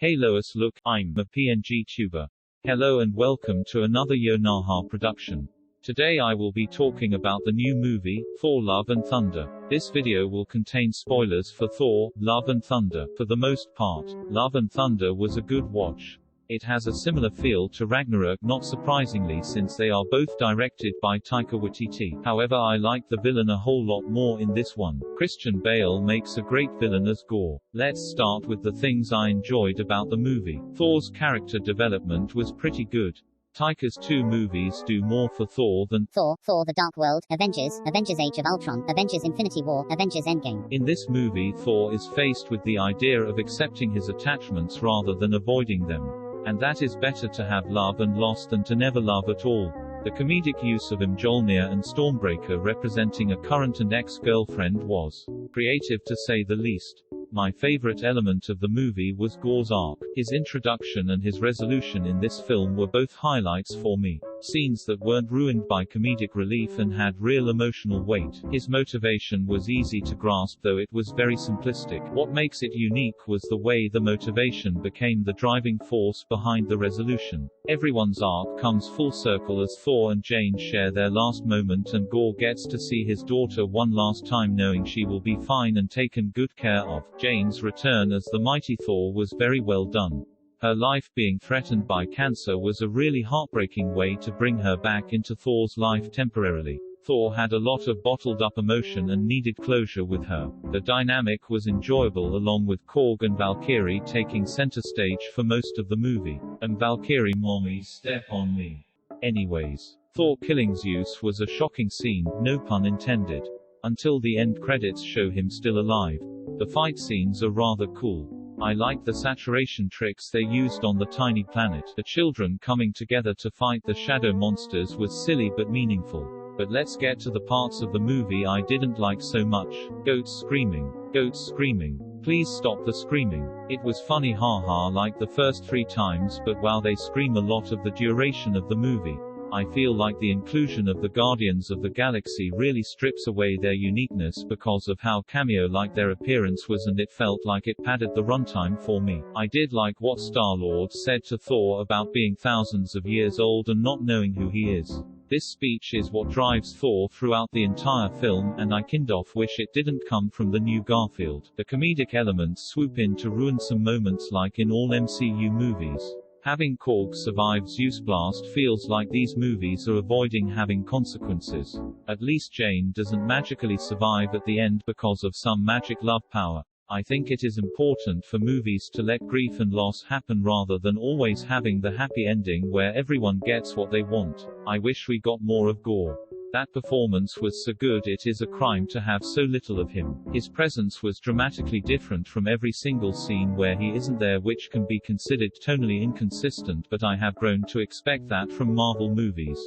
Hey Lois, look, I'm a PNG tuber. Hello and welcome to another Yonaha production. Today I will be talking about the new movie, Thor Love and Thunder. This video will contain spoilers for Thor, Love and Thunder. For the most part, Love and Thunder was a good watch. It has a similar feel to Ragnarok, not surprisingly, since they are both directed by Taika Waititi. However, I like the villain a whole lot more in this one. Christian Bale makes a great villain as Gore. Let's start with the things I enjoyed about the movie. Thor's character development was pretty good. Taika's two movies do more for Thor than Thor, The Dark World, Avengers, Avengers Age of Ultron, Avengers Infinity War, Avengers Endgame. In this movie, Thor is faced with the idea of accepting his attachments rather than avoiding them. And that is better to have love and loss than to never love at all. The comedic use of Mjolnir and Stormbreaker representing a current and ex-girlfriend was creative to say the least. My favorite element of the movie was Gore's arc. His introduction and his resolution in this film were both highlights for me. Scenes that weren't ruined by comedic relief and had real emotional weight. His motivation was easy to grasp, though it was very simplistic. What makes it unique was the way the motivation became the driving force behind the resolution. Everyone's arc comes full circle as Thor and Jane share their last moment and Gore gets to see his daughter one last time, knowing she will be fine and taken good care of. Jane's return as the mighty Thor was very well done. Her life being threatened by cancer was a really heartbreaking way to bring her back into Thor's life temporarily. Thor had a lot of bottled up emotion and needed closure with her. The dynamic was enjoyable, along with Korg and Valkyrie taking center stage for most of the movie. And Valkyrie, mommy, step on me. Anyways, Thor killing Zeus was a shocking scene, no pun intended. Until the end credits show him still alive. The fight scenes are rather cool. I like the saturation tricks they used on the tiny planet. The children coming together to fight the shadow monsters was silly but meaningful. But let's get to the parts of the movie I didn't like so much. Goats screaming. Goats screaming. Please stop the screaming. It was funny haha like the first 3 times, but while they scream a lot of the duration of the movie, I feel like the inclusion of the Guardians of the Galaxy really strips away their uniqueness because of how cameo-like their appearance was, and it felt like it padded the runtime for me. I did like what Star-Lord said to Thor about being thousands of years old and not knowing who he is. This speech is what drives Thor throughout the entire film, and I kind of wish it didn't come from the new Garfield. The comedic elements swoop in to ruin some moments like in all MCU movies. Having Korg survive Zeus Blast feels like these movies are avoiding having consequences. At least Jane doesn't magically survive at the end because of some magic love power. I think it is important for movies to let grief and loss happen rather than always having the happy ending where everyone gets what they want. I wish we got more of Gore. That performance was so good it is a crime to have so little of him. His presence was dramatically different from every single scene where he isn't there, which can be considered tonally inconsistent, but I have grown to expect that from Marvel movies.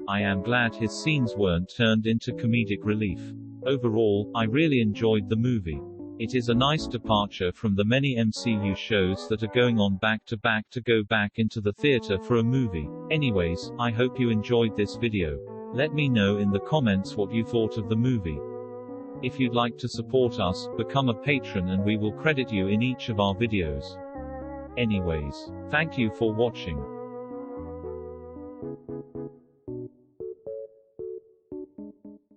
I am glad his scenes weren't turned into comedic relief. Overall, I really enjoyed the movie. It is a nice departure from the many MCU shows that are going on back to back to go back into the theater for a movie. Anyways, I hope you enjoyed this video. Let me know in the comments what you thought of the movie. If you'd like to support us, become a patron and we will credit you in each of our videos. Anyways, thank you for watching.